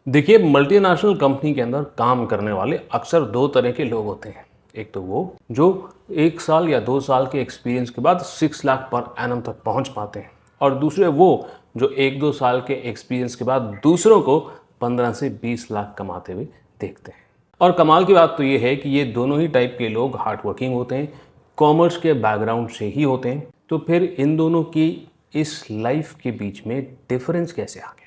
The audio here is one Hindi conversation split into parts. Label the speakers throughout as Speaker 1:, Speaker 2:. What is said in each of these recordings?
Speaker 1: देखिए, मल्टीनेशनल कंपनी के अंदर काम करने वाले अक्सर दो तरह के लोग होते हैं। एक तो वो जो 1 साल या 2 साल के एक्सपीरियंस के बाद 6 लाख पर एनम तक पहुंच पाते हैं, और दूसरे वो जो 1-2 साल के एक्सपीरियंस के बाद दूसरों को 15 से 20 लाख कमाते हुए देखते हैं। और कमाल की बात तो ये है कि ये दोनों ही टाइप के लोग हार्ड वर्किंग होते हैं, कॉमर्स के बैकग्राउंड से ही होते हैं। तो फिर इन दोनों की इस लाइफ के बीच में डिफरेंस कैसे आ गया?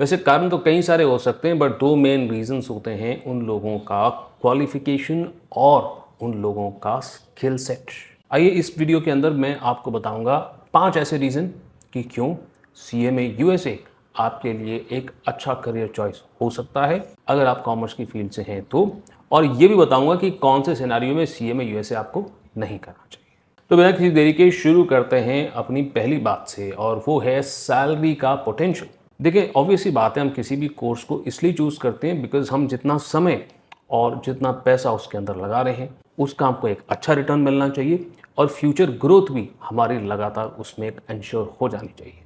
Speaker 1: वैसे कारण तो कई सारे हो सकते हैं, बट दो मेन रीजंस होते हैं उन लोगों का क्वालिफिकेशन और उन लोगों का स्किल सेट। आइए इस वीडियो के अंदर मैं आपको बताऊंगा 5 ऐसे रीजन कि क्यों सीएमए यूएसए आपके लिए एक अच्छा करियर चॉइस हो सकता है अगर आप कॉमर्स की फील्ड से हैं तो। और ये भी बताऊंगा कि कौन से सिनेरियो में सीएमए यूएसए आपको नहीं करना चाहिए। तो बिना किसी देरी के शुरू करते हैं अपनी पहली बात से, और वो है सैलरी का पोटेंशियल। देखिए, ऑब्वियस सी बात है, हम किसी भी कोर्स को इसलिए चूज़ करते हैं बिकॉज हम जितना समय और जितना पैसा उसके अंदर लगा रहे हैं उसका हमको एक अच्छा रिटर्न मिलना चाहिए, और फ्यूचर ग्रोथ भी हमारी लगातार उसमें एक इंश्योर हो जानी चाहिए।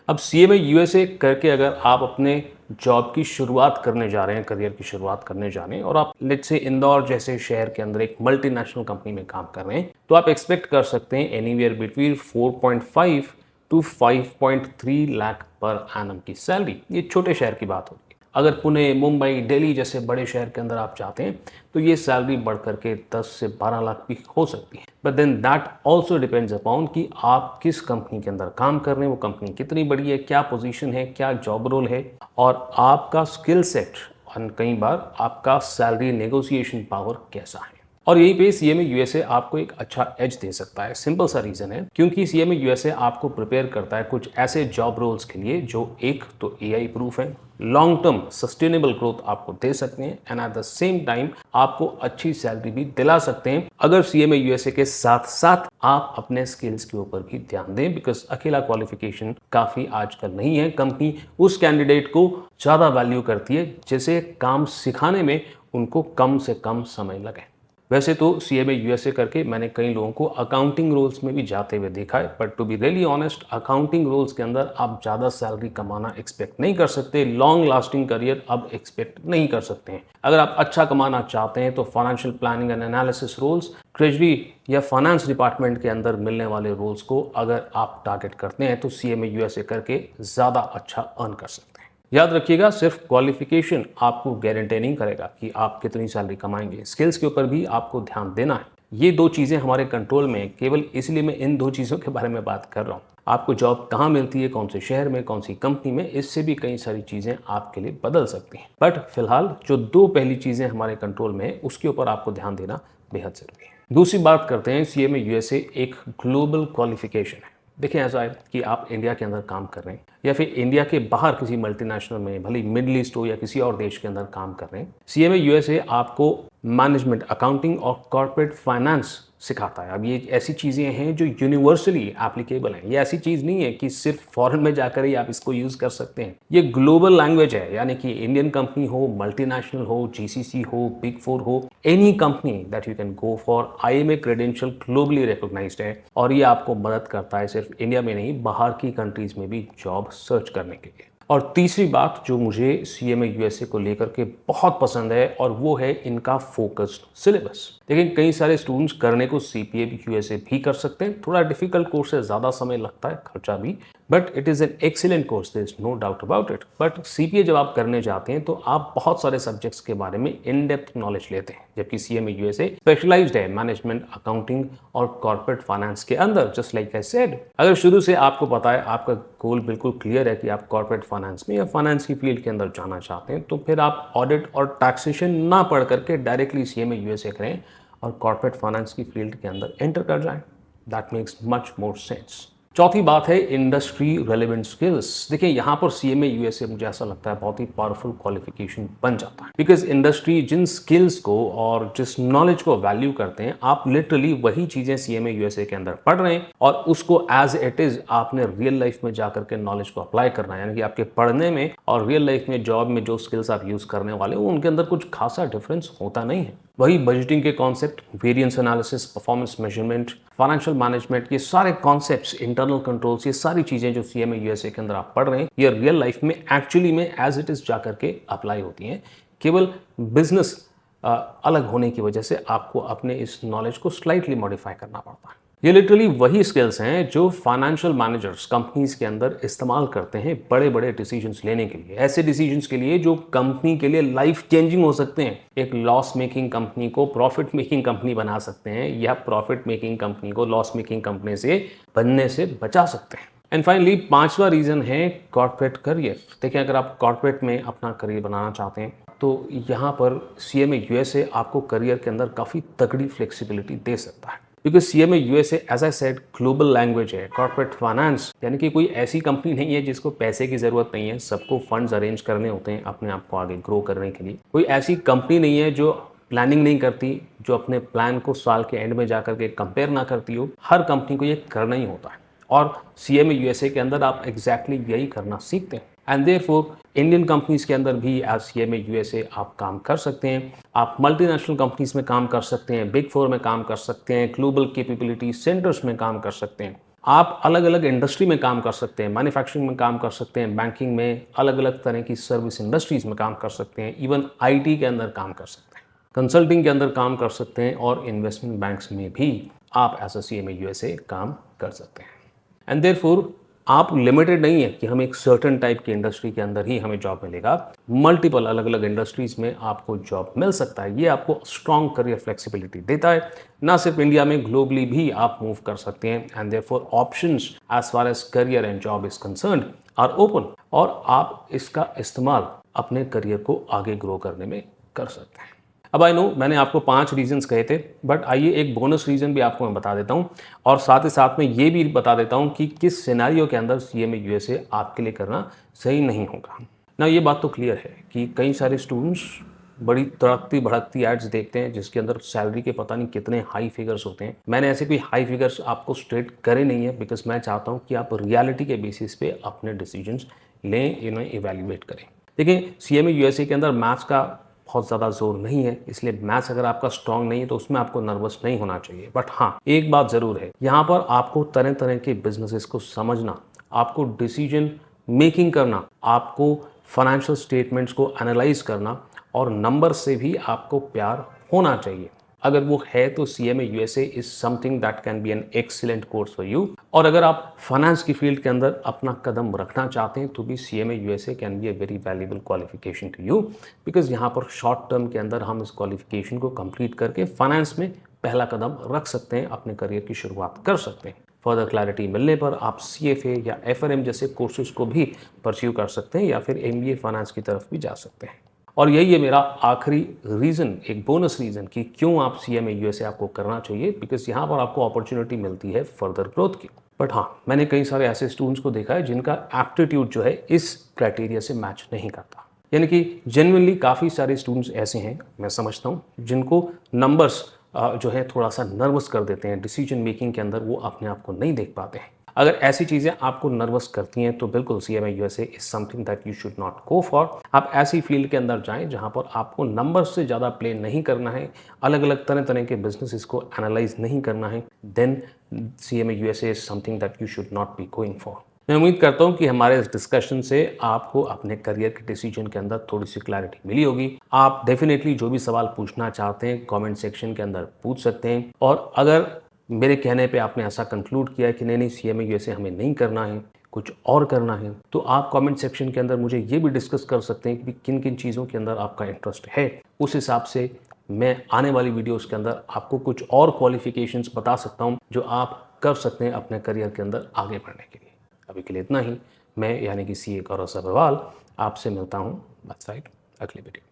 Speaker 1: अब सीएमए यूएसए करके अगर आप अपने जॉब की शुरुआत करने जा रहे हैं, करियर की शुरुआत करने जा रहे हैं, और आप लेट्स से इंदौर जैसे शहर के अंदर एक मल्टीनेशनल कंपनी में काम कर रहे हैं, तो आप एक्सपेक्ट कर सकते हैं anywhere between 4.5 to 5.3 lakh per annum की सैलरी। ये छोटे शहर की बात होगी। अगर पुणे, मुंबई, दिल्ली जैसे बड़े शहर के अंदर आप चाहते हैं तो ये सैलरी बढ़ करके 10 से 12 लाख भी हो सकती है। But then that also depends upon कि आप किस कंपनी के अंदर काम कर रहे हैं, वो कंपनी कितनी बड़ी है, क्या पोजीशन है, क्या जॉब रोल है, और आपका स्किल सेट, और कई बार आपका सैलरी नेगोशिएशन पावर कैसा है। और यहीं पे सीएमए यूएसए आपको एक अच्छा एज दे सकता है। सिंपल सा रीजन है, क्योंकि सीएमए यूएसए आपको प्रिपेयर करता है कुछ ऐसे जॉब रोल्स के लिए जो एक तो एआई प्रूफ है, लॉन्ग टर्म सस्टेनेबल ग्रोथ आपको दे सकते हैं, and at the same time आपको अच्छी सैलरी भी दिला सकते हैं अगर सीएमए यूएसए के साथ साथ आप अपने स्किल्स के ऊपर भी ध्यान दें। बिकॉज अकेला क्वालिफिकेशन काफी आजकल नहीं है। कंपनी उस कैंडिडेट को ज्यादा वैल्यू करती है जिसे काम सिखाने में उनको कम से कम समय लगे। वैसे तो सीएमए यूएसए करके मैंने कई लोगों को अकाउंटिंग रोल्स में भी जाते हुए देखा है, but to be really honest, accounting roles के अंदर आप ज़्यादा सैलरी कमाना एक्सपेक्ट नहीं कर सकते, लॉन्ग लास्टिंग करियर अब एक्सपेक्ट नहीं कर सकते हैं। अगर आप अच्छा कमाना चाहते हैं तो financial planning and analysis roles, treasury या फाइनेंस डिपार्टमेंट के अंदर मिलने वाले रोल्स को अगर आप टारगेट करते हैं तो सीएमए यूएसए करके ज़्यादा अच्छा अर्न कर सकते हैं। याद रखिएगा, सिर्फ क्वालिफिकेशन आपको गारंटी नहीं करेगा कि आप कितनी सैलरी कमाएंगे, स्किल्स के ऊपर भी आपको ध्यान देना है। ये दो चीज़ें हमारे कंट्रोल में है, केवल इसलिए मैं इन दो चीज़ों के बारे में बात कर रहा हूँ। आपको जॉब कहाँ मिलती है, कौन से शहर में, कौन सी कंपनी में, इससे भी कई सारी चीज़ें आपके लिए बदल सकती हैं। बट फिलहाल जो दो पहली चीज़ें हमारे कंट्रोल में है उसके ऊपर आपको ध्यान देना बेहद जरूरी है। दूसरी बात करते हैं, सीएमए यूएसए एक ग्लोबल क्वालिफिकेशन है। देखिए, ऐसा है कि आप इंडिया के अंदर काम कर रहे हैं या फिर इंडिया के बाहर किसी मल्टीनेशनल में, भले मिडिल ईस्ट हो या किसी और देश के अंदर काम कर रहे हैं, सीएमए यूएसए आपको मैनेजमेंट, अकाउंटिंग और कॉर्पोरेट फाइनेंस सिखाता है। अब ये ऐसी चीज़ें हैं जो यूनिवर्सली एप्लीकेबल हैं। ये ऐसी चीज़ नहीं है कि सिर्फ फॉरेन में जाकर ही आप इसको यूज़ कर सकते हैं। ये ग्लोबल लैंग्वेज है, यानी कि इंडियन कंपनी हो, मल्टीनेशनल हो, जीसीसी हो, बिग फोर हो, any company that you can go for, IMA credential globally recognised है, और ये आपको मदद करता है सिर्फ इंडिया में नहीं, बाहर की कंट्रीज में भी जॉब सर्च करने के लिए। और तीसरी बात जो मुझे सीएमए यूएसए को लेकर के बहुत पसंद है, और वो है इनका फोकस्ड सिलेबस। देखिए, कई सारे स्टूडेंट्स करने को सीपीए यूएसए भी कर सकते हैं। थोड़ा डिफिकल्ट कोर्स है, ज़्यादा समय लगता है, खर्चा भी, but it is an excellent course, there is no doubt about it. But CPA जब आप करने जाते हैं तो आप बहुत सारे सब्जेक्ट्स के बारे में इन डेप्थ नॉलेज लेते हैं, जबकि सीएमए यूएसए स्पेशलाइज्ड है मैनेजमेंट, अकाउंटिंग और कॉर्पोरेट फाइनेंस के अंदर। जस्ट लाइक आई सेड, अगर शुरू से आपको पता है, आपका गोल बिल्कुल क्लियर है कि आप कॉर्पोरेट फाइनेंस में या फाइनेंस की फील्ड के अंदर जाना चाहते हैं, तो फिर आप ऑडिट और टैक्सेशन ना पढ़ करके डायरेक्टली सीएमए यूएसए करें और कॉर्पोरेट फाइनेंस की फील्ड के अंदर एंटर कर जाएं। That makes much more sense. चौथी बात है इंडस्ट्री रेलेवेंट स्किल्स। देखिए, यहाँ पर सीएमए यूएसए मुझे ऐसा लगता है बहुत ही पावरफुल क्वालिफिकेशन बन जाता है, बिकॉज इंडस्ट्री जिन स्किल्स को और जिस नॉलेज को वैल्यू करते हैं, आप लिटरली वही चीजें सीएमए यूएसए के अंदर पढ़ रहे हैं और उसको एज इट इज आपने रियल लाइफ में जाकर के नॉलेज को अप्लाई करना है। यानी कि आपके पढ़ने में और रियल लाइफ में, जॉब में जो स्किल्स आप यूज करने वाले हो, उनके अंदर कुछ खासा डिफरेंस होता नहीं है। वही बजटिंग के concept, variance analysis, performance measurement, financial management, ये सारे कॉन्सेप्ट्स, इंटरनल कंट्रोल्स, ये सारी चीज़ें जो सीएमए यूएसए के अंदर आप पढ़ रहे हैं, ये रियल लाइफ में एक्चुअली में एज इट इज़ जा करके अप्लाई होती हैं। केवल बिजनेस अलग होने की वजह से आपको अपने इस नॉलेज को स्लाइटली मॉडिफाई करना पड़ता है। ये लिटरली वही स्किल्स हैं जो फाइनेंशियल मैनेजर्स कंपनीज के अंदर इस्तेमाल करते हैं बड़े बड़े डिसीजंस लेने के लिए, ऐसे डिसीजंस के लिए जो कंपनी के लिए लाइफ चेंजिंग हो सकते हैं। एक लॉस मेकिंग कंपनी को प्रॉफिट मेकिंग कंपनी बना सकते हैं, या प्रॉफिट मेकिंग कंपनी को लॉस मेकिंग कंपनी से बनने से बचा सकते हैं। एंड फाइनली 5वां रीज़न है कॉर्पोरेट करियर। देखिए, अगर आप कॉर्पोरेट में अपना करियर बनाना चाहते हैं तो यहाँ पर सीएमए यूएसए आपको करियर के अंदर काफ़ी तगड़ी फ्लेक्सिबिलिटी दे सकता है, क्योंकि CMA USA as I said global language है। कॉर्पोरेट फाइनेंस यानी कि कोई ऐसी कंपनी नहीं है जिसको पैसे की ज़रूरत नहीं है, सबको फंड्स अरेंज करने होते हैं अपने आप को आगे ग्रो करने के लिए। कोई ऐसी कंपनी नहीं है जो प्लानिंग नहीं करती, जो अपने प्लान को साल के एंड में जाकर के कंपेयर ना करती हो। हर कंपनी को ये करना ही होता है, और सीएमए यूएसए के अंदर आप एग्जैक्टली यही करना सीखते हैं। एंड देयरफॉर इंडियन कंपनीज के अंदर भी एज सीएमए यूएसए आप काम कर सकते हैं। आप मल्टीनेशनल कंपनीज में काम कर सकते हैं, बिग 4 में काम कर सकते हैं, ग्लोबल कैपेबिलिटी सेंटर्स में काम कर सकते हैं। आप अलग अलग इंडस्ट्री में काम कर सकते हैं, मैन्युफैक्चरिंग में काम कर सकते हैं, बैंकिंग में, अलग अलग तरह की सर्विस इंडस्ट्रीज में काम कर सकते हैं, इवन आईटी के अंदर काम कर सकते हैं, कंसल्टिंग के अंदर काम कर सकते हैं, और इन्वेस्टमेंट बैंक्स में भी आप एज अ सीएमए यूएसए काम कर सकते हैं। एंड देयरफॉर आप लिमिटेड नहीं है कि हम एक सर्टेन टाइप की इंडस्ट्री के अंदर ही हमें जॉब मिलेगा। मल्टीपल अलग अलग इंडस्ट्रीज में आपको जॉब मिल सकता है। ये आपको स्ट्रॉन्ग करियर फ्लेक्सिबिलिटी देता है। ना सिर्फ इंडिया में, ग्लोबली भी आप मूव कर सकते हैं। And therefore options as far as career and job is concerned are open, और आप इसका इस्तेमाल अपने करियर को आगे ग्रो करने में कर सकते हैं। अब आई नो मैंने आपको 5 रीजंस कहे थे, बट आइए एक बोनस रीजन भी आपको मैं बता देता हूँ, और साथ ही साथ में ये भी बता देता हूँ कि किस सिनेरियो के अंदर सीएमए यूएसए आपके लिए करना सही नहीं होगा ना। ये बात तो क्लियर है कि कई सारे स्टूडेंट्स बड़ी तड़कती भड़कती एड्स देखते हैं जिसके अंदर सैलरी के पता नहीं कितने हाई फिगर्स होते हैं। मैंने ऐसे कोई हाई फिगर्स आपको स्ट्रेट करे नहीं है, बिकॉज मैं चाहता हूँ कि आप रियलिटी के बेसिस पे अपने डिसीजंस लें, इन्हें इवेल्युएट करें। देखिए, सीएमए यूएसए के अंदर मैथ्स का बहुत ज़्यादा जोर नहीं है, इसलिए मैथ्स अगर आपका स्ट्रांग नहीं है तो उसमें आपको नर्वस नहीं होना चाहिए। बट हाँ, एक बात ज़रूर है, यहाँ पर आपको तरह तरह के बिजनेसेस को समझना, आपको डिसीजन मेकिंग करना, आपको फाइनेंशियल स्टेटमेंट्स को एनालाइज करना, और नंबर से भी आपको प्यार होना चाहिए। अगर वो है तो CMA USA is something that can be N excellent course for you. और अगर आप फाइनेंस की फील्ड के अंदर अपना कदम रखना चाहते हैं तो भी CMA USA can be a very valuable qualification to you, because यहाँ पर शॉर्ट टर्म के अंदर हम इस क्वालिफिकेशन को कंप्लीट करके फाइनेंस में पहला कदम रख सकते हैं, अपने करियर की शुरुआत कर सकते हैं। फर्दर क्लैरिटी मिलने पर आप सीएफए या एफआरएम जैसे कोर्सेज को भी परस्यू कर सकते हैं, या फिर एमबीए फाइनेंस की तरफ भी जा सकते हैं। और यही है मेरा आखिरी रीज़न, एक बोनस रीज़न कि क्यों आप सीएमए यूएसए आपको करना चाहिए, बिकॉज यहाँ पर आपको अपॉर्चुनिटी मिलती है फर्दर ग्रोथ की। बट हाँ, मैंने कई सारे ऐसे स्टूडेंट्स को देखा है जिनका एप्टीट्यूड जो है इस क्राइटेरिया से मैच नहीं करता। यानी कि जेन्युइनली काफ़ी सारे स्टूडेंट्स ऐसे हैं, मैं समझता हूँ, जिनको नंबर्स जो है थोड़ा सा नर्वस कर देते हैं। डिसीजन मेकिंग के अंदर वो अपने आप को नहीं देख पाते हैं। अगर ऐसी चीज़ें आपको नर्वस करती हैं तो बिल्कुल CMA USA is something that you should not go for. आप ऐसी फील्ड के अंदर जाएं जहां पर आपको नंबर से ज़्यादा प्ले नहीं करना है, अलग अलग तरह तरह के बिजनेसेस को एनालाइज नहीं करना है, then CMA USA is something that you should not be going for. मैं उम्मीद करता हूं कि हमारे इस डिस्कशन से आपको अपने करियर के डिसीजन के अंदर थोड़ी सी क्लैरिटी मिली होगी। आप डेफिनेटली जो भी सवाल पूछना चाहते हैं कमेंट सेक्शन के अंदर पूछ सकते हैं, और अगर मेरे कहने पे आपने ऐसा कंक्लूड किया कि नहीं सीएमए यूएसए हमें नहीं करना है, कुछ और करना है, तो आप कमेंट सेक्शन के अंदर मुझे ये भी डिस्कस कर सकते हैं कि किन किन चीज़ों के अंदर आपका इंटरेस्ट है। उस हिसाब से मैं आने वाली वीडियोस के अंदर आपको कुछ और क्वालिफिकेशंस बता सकता हूँ जो आप कर सकते हैं अपने करियर के अंदर आगे बढ़ने के लिए। अभी के लिए इतना ही। मैं यानी कि सीए गौरव सभरवाल आपसे मिलता हूँ बाय साइड अगली वीडियो।